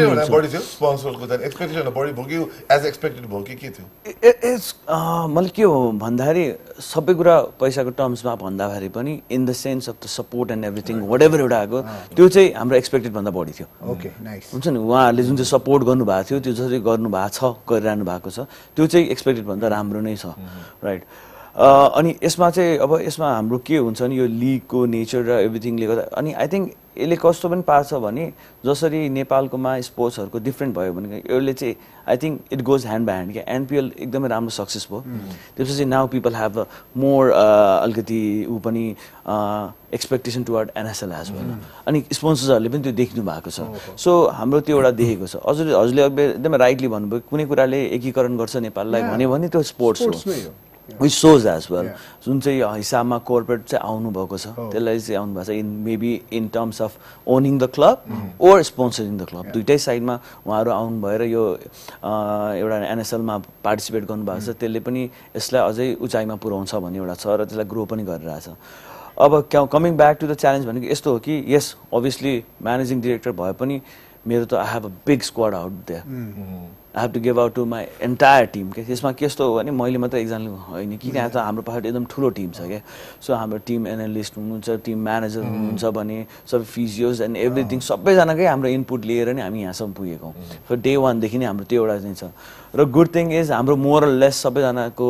मैले के हो भन्दाखेरि सबै कुरा पैसाको टर्म्समा भन्दाखेरि पनि in the sense of the support and everything watt ever एउटा आएको त्यो चाहिँ हाम्रो एक्सपेक्टेड भन्दा बढी थियो. हुन्छ नि, उहाँहरूले जुन चाहिँ सपोर्ट गर्नुभएको थियो, त्यो जसरी गर्नुभएको छ, गरिरहनु भएको छ, त्यो चाहिँ एक्सपेक्टेड भन्दा राम्रो नै छ. राइट. अनि यसमा चाहिँ अब यसमा हाम्रो के हुन्छ नि यो लिगको नेचर र एभ्रिथिङले गर्दा अनि आई थिङ्क यसले कस्तो पनि पार्छ भने जसरी नेपालकोमा स्पोर्ट्सहरूको डिफ्रेन्ट भयो भने यसले चाहिँ I think it goes hand by hand क्या एनपिएल एकदमै राम्रो सक्सेस भयो त्यसपछि now people have a more अलिकति ऊ पनि expectation toward NSL as well अनि स्पोन्सर्सहरूले पनि त्यो देख्नु भएको छ सो हाम्रो त्यो एउटा देखेको छ हजुरले एकदमै राइटली भन्नुभयो कुनै कुराले एकीकरण गर्छ नेपाललाई भन्यो भने त्यो स्पोर्ट्स हो which shows as well जुन चाहिँ हिसाबमा कोर्पोरेट चाहिँ आउनु भएको छ त्यसलाई चाहिँ आउनु भएको छ in maybe in terms of owning the club or sponsoring the club दुइटै साइडमा उहाँहरू आउनु भएर यो एउटा एनएसएलमा पार्टिसिपेट गर्नुभएको छ त्यसले पनि यसलाई अझै उचाइमा पुर्याउँछ भन्ने एउटा छ र त्यसलाई ग्रो पनि गरिरहेछ अब coming back to the challenge भनेको यस्तो हो कि यस अभियसली म्यानेजिङ डिरेक्टर भए पनि मेरो त I have a big squad out there I have to give out to my entire team के यसमा कस्तो हो भने मैले मात्र एकजनाले होइन कि त्यहाँ त हाम्रो पछाडि एकदम ठुलो टिम छ क्या सो हाम्रो टिम एनालिस्ट हुनुहुन्छ टिम म्यानेजर हुनुहुन्छ भने सबै फिजियोज एन्ड एभ्रिथिङ सबैजनाकै हाम्रो इनपुट लिएर नै हामी यहाँसम्म पुगेको सो डे वानदेखि नै हाम्रो त्यो एउटा चाहिँ छ र गुड थिङ इज हाम्रो मोरल लेस सबैजनाको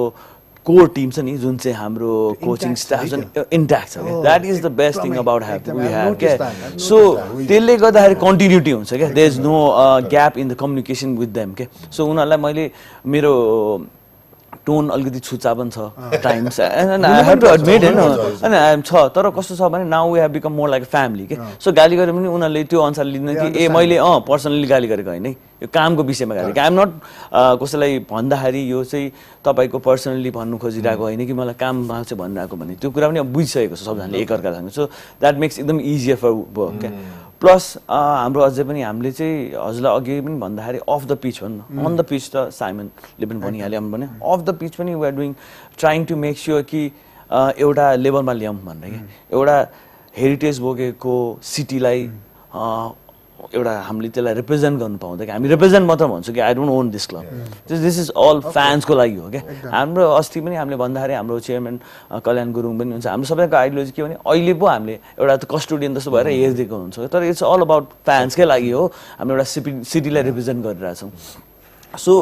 कोर टिम छ नि जुन चाहिँ हाम्रो कोचिङ स्टाफ छ इन्ट्याक्ट छ that is the best thing about we have क्या सो त्यसले गर्दाखेरि कन्टिन्युटी हुन्छ क्या there is no gap in the communication with them के सो उनीहरूलाई मैले मेरो टोन अलिकति छुच्चा पनि छ times and I have to admit होइन अनि आइएम छ तर कस्तो छ भने now we have become more like family के सो गाली गरे पनि उनीहरूले त्यो अनुसार लिँदैन कि ए मैले पर्सनली गाली गरेको होइन यो कामको विषयमा गाली आइएम नट कसैलाई भन्दाखेरि यो चाहिँ तपाईँको पर्सनली भन्नु खोजिरहेको होइन कि मलाई काममा चाहिँ भनिरहेको भन्ने त्यो कुरा पनि अब बुझिसकेको छ सबजनाले एकअर्कासँग सो द्याट मेक्स एकदम इजियर फर वर्क क्या प्लस हाम्रो अझै पनि हामीले चाहिँ हजुरलाई अघि पनि भन्दाखेरि अफ द पिच भन्नु अन द पिच त साइमनले पनि भनिहाल्यो भने अफ द पिच पनि we are doing trying to make sure कि एउटा लेभलमा ल्याउँ भनेर कि एउटा हेरिटेज बोकेको सिटीलाई एउटा हामीले त्यसलाई रिप्रेजेन्ट गर्नु पाउँदा कि हामी रिप्रेजेन्ट मात्र भन्छौँ कि I don't own this club this is all फ्यान्सको लागि हो क्या हाम्रो अस्ति पनि हामीले भन्दाखेरि हाम्रो चेयरम्यान कल्याण गुरुङ पनि हुन्छ हाम्रो सबैको आइडियोलोजी के भने अहिले पो हामीले एउटा कस्टोडियन जस्तो भएर हेरिदिएको हुन्छ तर इट्स अल अबाउट फ्यान्सकै लागि हो हामी एउटा सिटीलाई रिप्रेजेन्ट गरिरहेछौँ सो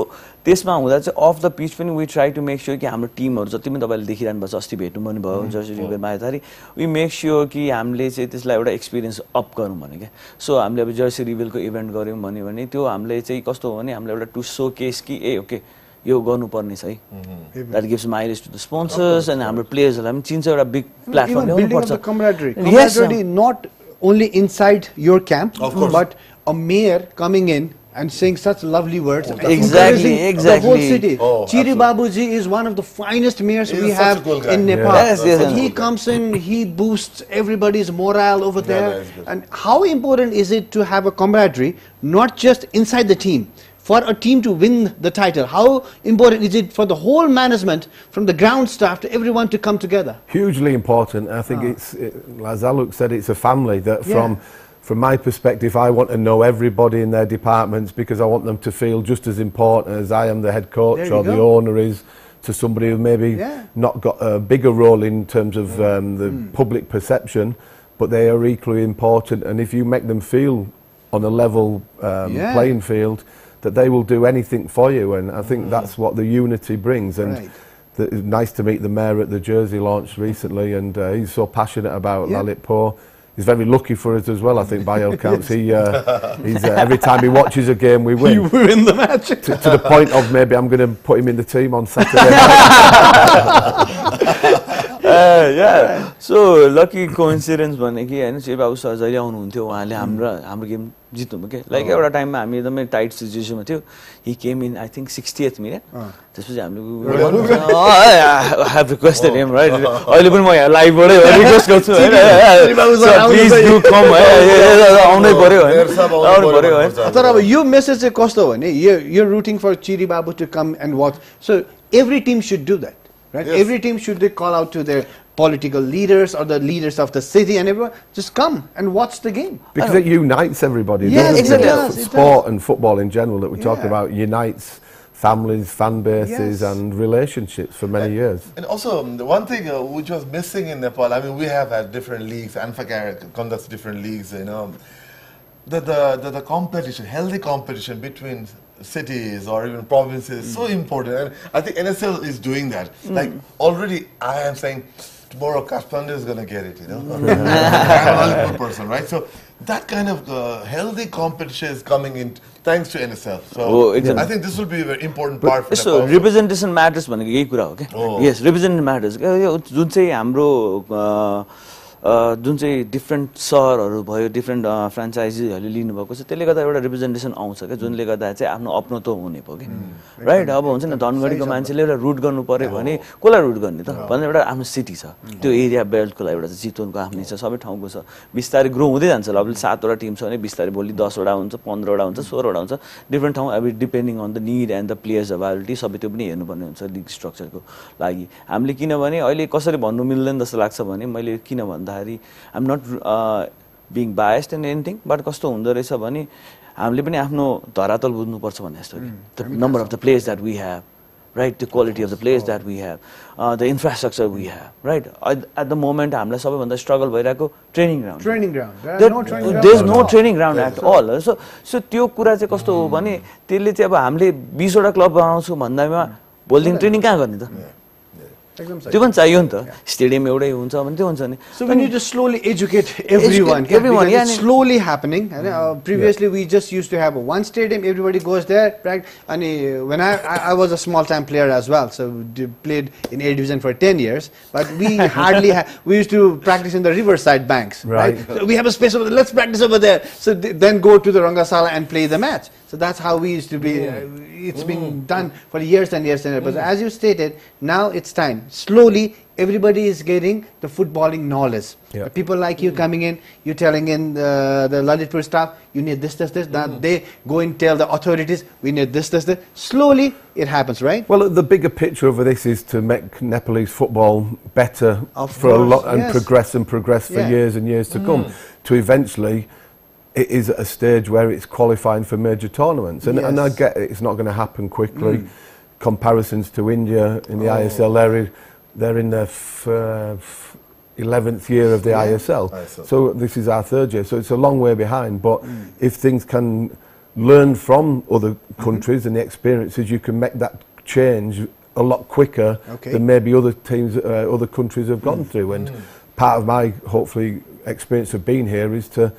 त्यसमा हुँदा चाहिँ अफ द पिच पनि we try to make sure कि हाम्रो टिमहरू जति पनि तपाईँले देखिरहनु भएको छ अस्ति भेट्नु पनि भयो जर्सी रिभरमा आउँदाखेरि वी मेक स्योर कि हामीले चाहिँ त्यसलाई एउटा एक्सपिरियन्स अप गरौँ भने क्या सो हामीले अब जर्सी रिभलको इभेन्ट गऱ्यौँ भन्यो भने त्यो हामीले चाहिँ कस्तो हो भने हामीले एउटा टु सो केस कि ए ओके यो गर्नुपर्ने छ है that gives mileage to the sponsors and हाम्रो प्लेयर्सहरूलाई पनि चिन्छ एउटा बिग प्लेटफर्म ल्याउनुपर्छ camaraderie not only inside your camp but a mayor coming in and saying such lovely words. Exactly. The whole city. Chiri Babuji is one of the finest mayors we have in Nepal. He comes in, he boosts everybody's morale over there. And how important is it to have a camaraderie, not just inside the team, for a team to win the title? How important is it for the whole management, from the ground staff to everyone to come together? Hugely important. I think as Aloke said, it's a family that from my perspective, I want to know everybody in their departments because I want them to feel just as important as I am the head coach or the owner is to somebody who maybe not got a bigger role in terms of the public perception, but they are equally important. And if you make them feel on a level playing field, that they will do anything for you. And I think that's what the unity brings. And it's nice to meet the mayor at the jersey launch recently, and he's so passionate about Lalitpur. He's very lucky for us as well, I think, by all accounts. He's every time he watches a game, we win. You win the match. To the point of maybe I'm going to put him in the team on Saturday night. Yeah. So lucky coincidence भने कि हैन चाहिँ बाबु sir जहिले आउनुहुन्थ्यो उहाँले हाम्रो game जित्नुभयो के like एउटा टाइममा हामी एकदमै टाइट सिचुएसनमा थियो ही केम इन आई थिंक 60th मिनट त्यसपछि हामीले I have requested him right अहिले पनि म यहाँ लाइभबाटै रिक्वेस्ट गर्छु हैन प्लिज डु कम आउनै पर्यो हैन आउनै पर्यो हैन तर अब यो मेसेज चाहिँ कस्तो हो भने you are routing for Chiri Babu to come and watch so every team should do that right every team should they call out to their political leaders or the leaders of the city and everyone just come and watch the game because it unites everybody. Sport and football in general that we talk about unites families, fan bases and relationships for many years. And also the one thing which was missing in Nepal, I mean we have had different leagues, Anfaka conducts different leagues, you know, the competition, healthy competition between cities or even provinces is so important, and I think NSL is doing that. Like already, I am saying tomorrow Kathmandu is going to get it. I'm a Lalitpur person, right? So that kind of healthy competition is coming in thanks to NSL. So I think this will be a very important part for so Nepal. representation matters भनेको यही कुरा हो के yes representation matters जुन चाहिँ हाम्रो जुन चाहिँ different सहरहरू भयो different फ्रेन्चाइजीहरूले लिनुभएको छ त्यसले गर्दा एउटा रिप्रेजेन्टेसन आउँछ क्या जुनले गर्दा चाहिँ आफ्नो अपनत्व हुने भयो कि राइट अब हुन्छ नि धनगढीको मान्छेले एउटा रुट गर्नु पर्यो भने कसलाई रुट गर्ने त भन्दा एउटा आफ्नो सिटी छ त्यो एरिया बेल्टको लागि एउटा चितवनको आफ्नै छ सबै ठाउँको छ बिस्तारै ग्रो हुँदै जान्छ अब 7वटा टिम छ भने बिस्तारै भोलि 10वटा हुन्छ 15वटा हुन्छ 16वटा हुन्छ डिफ्रेन्ट ठाउँ अब depending on the need and the players availability सबै त्यो पनि हेर्नुपर्ने हुन्छ लिग स्ट्रक्चरको लागि हामीले किनभने अहिले कसरी भन्नु मिल्दैन जस्तो लाग्छ भने मैले किन भन्दा I'm not being biased in anything, but कस्तो हुँदो रहेछ भने हामीले पनि आफ्नो धरातल बुझ्नुपर्छ भन्ने जस्तो the number of the players that we have, right? The quality of the players that we have, the infrastructure we have, right? At the moment हामीलाई सबैभन्दा स्ट्रगल भइरहेको training ground there's no training ground at all. So त्यो कुरा चाहिँ कस्तो हो भने त्यसले चाहिँ अब हामीले 20वटा क्लब बनाउँछु भन्दामा भोलिदेखि ट्रेनिङ कहाँ गर्ने त त्यो पनि चाहियो नि त स्टेडियम एउटै हुन्छ भने त्यो हुन्छ नि So we need to slowly educate everyone. Everyone, it's slowly happening. Previously we just used to have one stadium, everybody goes there. And when I was a small time player as well, so we played in A division for 10 years, but we hardly we used to practice in the riverside banks, right? So we have a space over there, let's practice over there. So then go to the Rangasala and play the match. So that's how we used to be. It's been done for years and years and years. But as you stated, now it's time. Slowly, everybody is getting the footballing knowledge. People like you coming in, you telling in the Lalitpur staff, you need this. Then they go and tell the authorities, we need this. Slowly, it happens, right? Well, the bigger picture of this is to make Nepalese football better for a lot and progress for years and years to come. To eventually, it is at a stage where it's qualifying for major tournaments, and I get it, it's not going to happen quickly. Comparisons to India in the ISL, they're in their 11th year of the ISL, so this is our 3rd year, so it's a long way behind. But if things can learn from other countries and the experiences, you can make that change a lot quicker than maybe other teams, other countries have gone through. And part of my, hopefully, experience of being here is to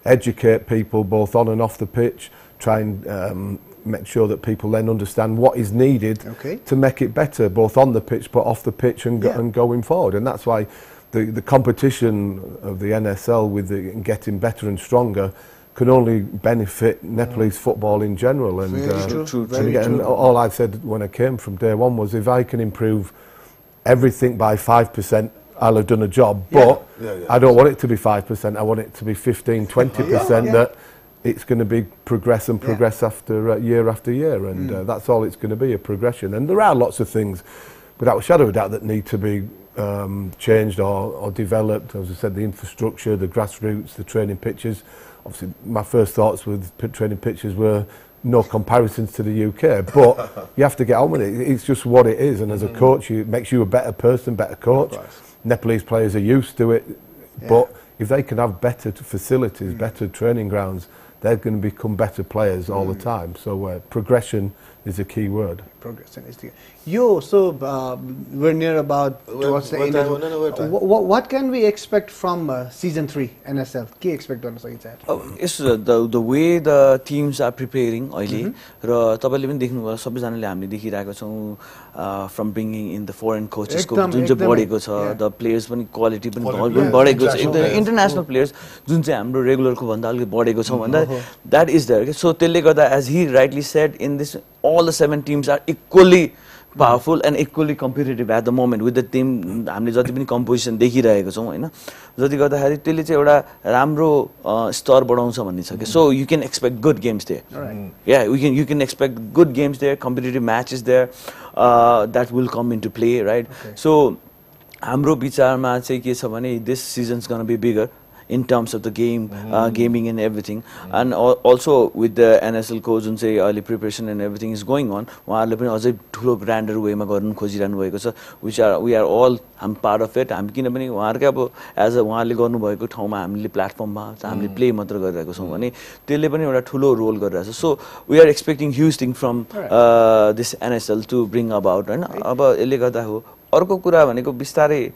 educate people both on and off the pitch, try and make sure that people then understand what is needed to make it better, both on the pitch but off the pitch and, and going forward. And that's why the competition of the NSL with getting better and stronger can only benefit Nepalese football in general. And, and all I said when I came from day one was, if I can improve everything by 5%, I'll have done a job, but I don't want it to be 5%, I want it to be 15, 20%, that it's going to be progress after year, and that's all it's going to be, a progression. And there are lots of things, without a shadow of a doubt, that need to be changed or developed. As I said, the infrastructure, the grassroots, the training pitches. Obviously, my first thoughts with training pitches were no comparisons to the UK, but you have to get on with it. It's just what it is, and as a coach, it makes you a better person, better coach. Nepalese players are used to it, but if they can have better facilities, better training grounds, they're going to become better players all the time. So progression is a key word. Progression is the so we're near about towards the end. What can we expect from season 3 NSL? Key expect on it's the way the teams are preparing अहिले र तपाईले पनि देख्नुभयो सबैजनाले हामीले देखिरहेको छौं from bringing in the foreign coaches को जुन चाहिँ बढेको छ the players पनि quality पनि बढेको छ the international players जुन चाहिँ हाम्रो regular को भन्दा अलि बढेको छ भन्दा that is there. So त्यसले गर्दा as he rightly said, in this all the 7 teams are equally powerful and equally competitive at the moment with the team हामीले जति पनि composition देखिरहेको छौं हैन जति गर्दाखेरि त्यसले चाहिँ एउटा राम्रो स्तर बढाउँछ भन्ने छ के so you can expect good games there. You can expect good games there, competitive matches there that will come into play, right? So हाम्रो विचारमा चाहिँ के छ भने this season's going to be bigger. in terms of the game, gaming and everything. And also with the NSL को जुन चाहिँ early preparation and everything is going on, उहाँहरूले पनि अझै ठुलो grander way मा गर्न खोजिरहनु भएको छ, which we are all part of it. हामी किनभने उहाँहरुकै अब as a उहाँले गर्नु भएको ठाउँमा हामीले प्लेटफर्ममा हामीले प्ले मात्र गरिरहेको छौं भने त्यसले पनि एउटा ठुलो रोल गरिरहेछ. So we are expecting huge thing from this NSL to bring about, हैन. अब यसले गर्दा हो अर्को कुरा भनेको बिस्तारै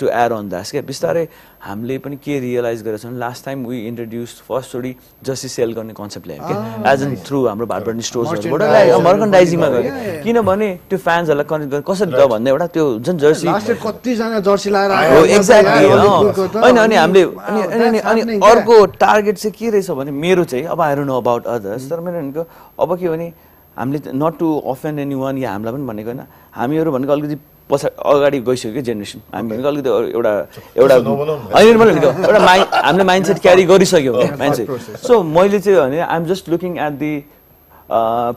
to add on that के बिस्तारै हामीले पनि के रियलाइज गरेका छौं. Last time we introduced first चोटी जर्सी सेल गर्ने कन्सेप्ट ल्यायो के एज इन थ्रु हाम्रो भारतवर्णी स्टोर्सहरुबाट ल्यायो मर्कन्डाइजिङमा गयो. किनभने त्यो फ्यान्सहरुलाई कनेक्ट गर्न कसरी त भन्ने एउटा त्यो जुन जर्सी लास्ट कति जना जर्सी लाएर आयो एक्ज्याक्टली हैन. अनि हामीले अनि अर्को टार्गेट चाहिँ के रहेछ भने मेरो चाहिँ अब I don't know about others तर मेरो भनेको अब के भने हामीले नट टु अफेन्ड एनीवन या हामीलाई पनि भनेको हैन हामीहरु भनेको अलिकति अगाडि गइसक्यो के जेनेरेसन हामी भनेको अलिकति एउटा हामीले माइन्डसेट क्यारी गरिसक्यो के मान्छे. सो मैले चाहिँ भने I am just looking at the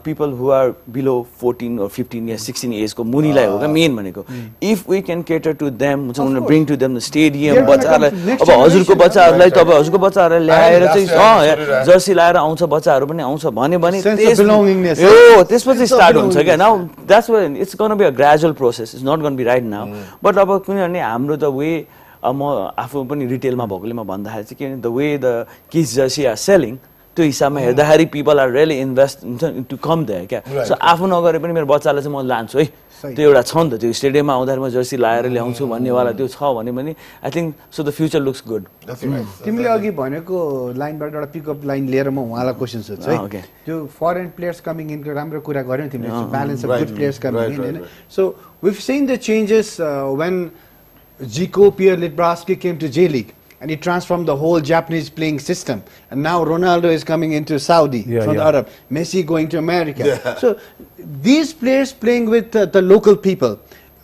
people who are below 14 or 15 or 16 years को मुनीलाई हो क्या मेन भनेको. If we can cater to them, bring to them the stadium, बच्चाहरूलाई अब हजुरको बच्चाहरूलाई तपाईँ हजुरको बच्चाहरूलाई ल्याएर चाहिँ जर्सी लाएर आउँछ बच्चाहरू पनि आउँछ भने त्यसपछि स्टार्ट हुन्छ क्या. Now that's why it's going to be a gradual process. It's not going to be right now. But अब किनभने हाम्रो the way म आफू पनि रिटेलमा भएकोले म भन्दाखेरि चाहिँ के the way the kids jersey are selling त्यो हिसाबमा हेर्दाखेरि people are really invest to come there क्या. So आफू नगरे पनि मेरो बच्चालाई चाहिँ म लान्छु है त्यो एउटा छ नि त त्यो स्टेडियममा आउँदाखेरि म जर्सी लाएर ल्याउँछु भन्नेवाला त्यो छ भने पनि I think so the future looks good. तिमीले अघि भनेको लाइनबाट एउटा पिकअप लाइन लिएर म उहाँलाई क्वेसन सोध्छु है. त्यो फरेन प्लेयर्स कमिङ इनको राम्रो कुरा गर्यौ तिमीले balance of good players coming in हैन. So we've seen the changes when Zico Pierre-Littbarski came to J League and he transformed the whole Japanese playing system. And now Ronaldo is coming into Saudi from the Arab. Messi going to America. So these players playing with the local people,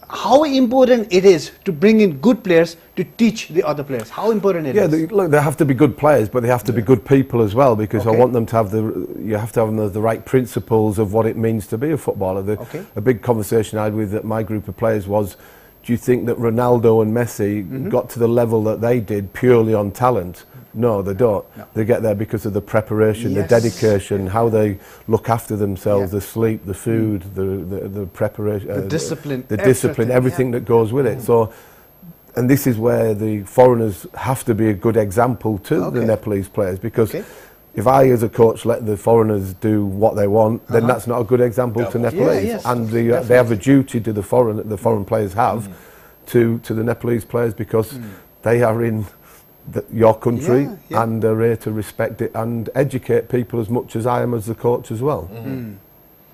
how important it is to bring in good players to teach the other players? How important it is? Look, they have to be good players, but they have to be good people as well, because I want them to have you have to have the right principles of what it means to be a footballer. A big conversation I had with my group of players was, do you think that Ronaldo and Messi got to the level that they did purely on talent? No, they don't. No. They get there because of the preparation, the dedication, how they look after themselves, the sleep, the food, the preparation, the discipline, everything that goes with it. So, and this is where the foreigners have to be a good example to the Nepalese players, because if I as a coach let the foreigners do what they want, then that's not a good example to Nepalese. And they have a duty to the foreign players have to the Nepalese players, because they are in your country and are here to respect it and educate people as much as I am as the coach as well.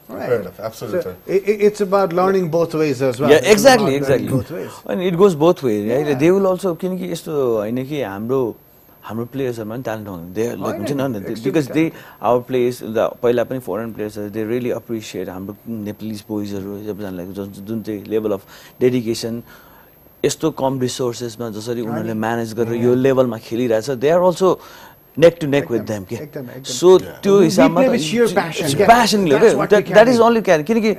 Right. Fair enough, absolutely. So it's about learning both ways as well. Yeah, exactly. Both ways. And it goes both ways. Right? They will also किनकि यस्तो हैन कि हाम्रो प्लेयर्सहरुमा पनि talent हुन्छ they like हुन्छ नि because they our players पहिला पनि foreign players they really appreciate हाम्रो Nepalese boysहरु सबजनालाई जुन चाहिँ level of dedication यस्तो कम रिसोर्सेसमा जसरी उनीहरुले म्यानेज गरेर यो लेभलमा खेलिरहेछ they are also neck to neck with them so त्यो हिसाबमा passion that is only किनकि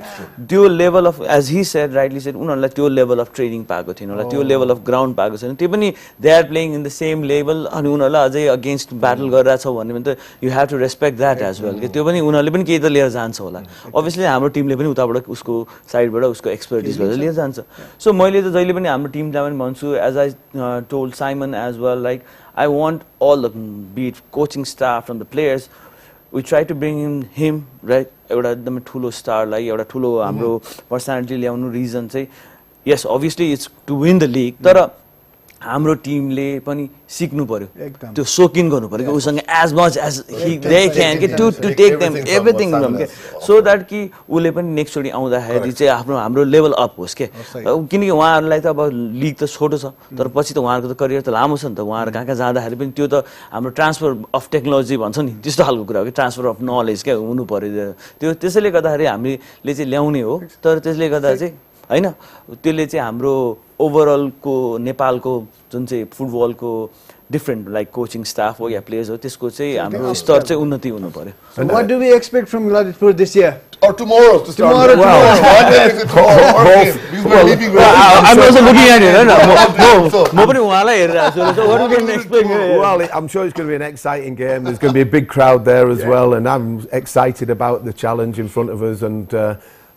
त्यो level of as he said rightly said उनीहरुलाई त्यो level of training पाएको थिएन उनीहरुलाई त्यो level of ground पाएको छैन त्यो पनि they are playing in the same level अनि उनीहरुलाई अझै against battle गरिरहेछ भन्ने पनि त you have to respect that as well त्यो पनि उनीहरुले पनि केही त लिएर जान्छ होला obviously हाम्रो टिमले पनि उताबाट उसको साइडबाट उसको एक्सपर्टिज भएर लिएर जान्छ सो मैले त जहिले पनि हाम्रो टिमलाई पनि भन्छु as I told Simon as well like I want all the be it coaching staff from the players we try to bring him right एउटा एकदमै ठुलो स्टारलाई एउटा ठुलो हाम्रो पर्सनालिटी ल्याउनु रिजन चाहिँ yes obviously it's to win the league तर हाम्रो टिमले पनि सिक्नु पर्यो त्यो सोकिन गर्नु पर्यो उसँग as much as they can to take them everything so that कि उले पनि नेक्स्ट चोटी आउँदाखेरि चाहिँ हाम्रो लेभल अप होस् के किनकि उहाँहरुलाई त अब लिग त छोटो छ तर पछि त उहाँहरुको त करियर त लामो छ नि त उहाँहरु कहाँ कहाँ जाँदाखेरि पनि त्यो त हाम्रो ट्रान्सफर अफ टेक्नोलोजी भन्छ नि त्यस्तो खालको कुरा हो कि ट्रान्सफर अफ नलेज के हुनु पर्यो त्यो त्यसैले गर्दाखेरि हामीले चाहिँ ल्याउने हो तर त्यसले गर्दा चाहिँ हैन त्यसले चाहिँ हाम्रो ओभरअल को नेपाल को जुन चाहिँ फुटबल को different like coaching staff or players or त्यसको चाहिँ हाम्रो स्तर चाहिँ उन्नति हुनु पर्यो. So what do we expect from Lalitpur this year? Or tomorrow to start. I'm also looking at it. What we can explain? Well, I'm sure it's going to be an exciting game. There's going to be a big crowd there as well, and I'm excited about the challenge in front of us. And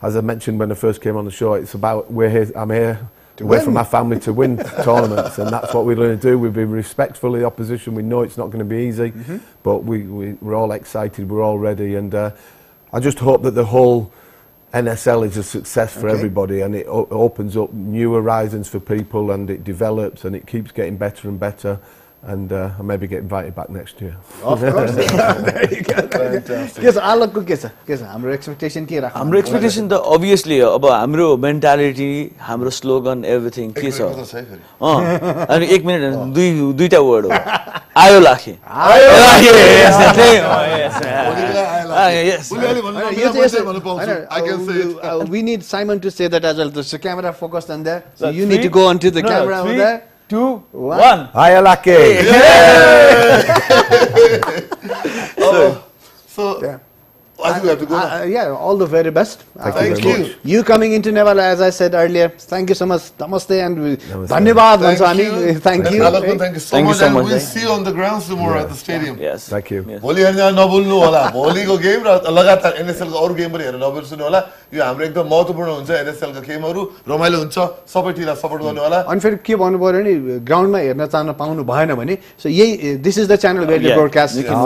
as I mentioned when I first came on the show, it's about I'm here away from my family to win tournaments, and that's what we're going to do. We'll be respectful of the opposition. We know it's not going to be easy, but we're all excited. We're all ready, and I just hope that the whole NSL is a success for everybody, and it opens up new horizons for people, and it develops, and it keeps getting better and better. And I maybe get invited back next year. Of course. Very good. Yes, Aloke ko ke cha? Hamro expectation ke rakhnu? Hamro expectation त obviously अब हाम्रो mentality, हाम्रो slogan, everything के छ? अनि 1 minute दुईटा word हो. आयो लाखे. आयो लाखे. Yes. We need Simon to say that as well. The camera focused on there. So you need to go onto the camera over there. 2, 1. Aloke. So I think we have to go. Yeah, all the very best. Thank you. You coming into Nepal, as I said earlier. Thank you so much. Namaste and dhanyavad. Thank you. Aloke, thank you so much. And we'll see you on the grounds tomorrow at the stadium. Yes. Thank you. भोलि हेर्न नभुल्नु होला भोलिको game र लगातार NSL को अरु game पनि हेर्न नबिर्सनु होला यो हाम्रो एकदम महत्त्वपूर्ण हुन्छ एनएसएल का गेमहरु रमाइलो हुन्छ सबै टिमलाई सपोर्ट गर्नु होला अनि फेरि के भन्नु पर्यो नि ग्राउन्डमा हेर्न चाहन पाउनु भएन भने सो यही this is the channel where they broadcast you can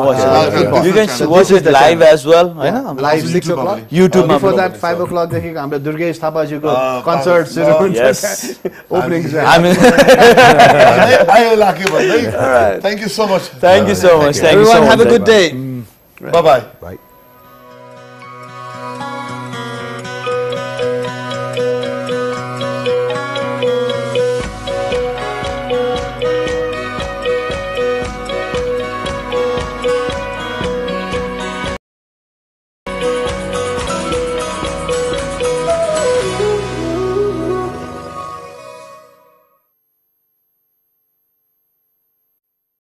watch it live as well हैन live 6 o'clock YouTube मा before that 5 o'clock देखिको हाम्रो दुर्गेश थापाजीको कन्सर्ट सुरु हुन्छ ओपनिङ आयो लाके भन्दै Thank you so much. Thank you so much. Everyone have a good day. Bye bye.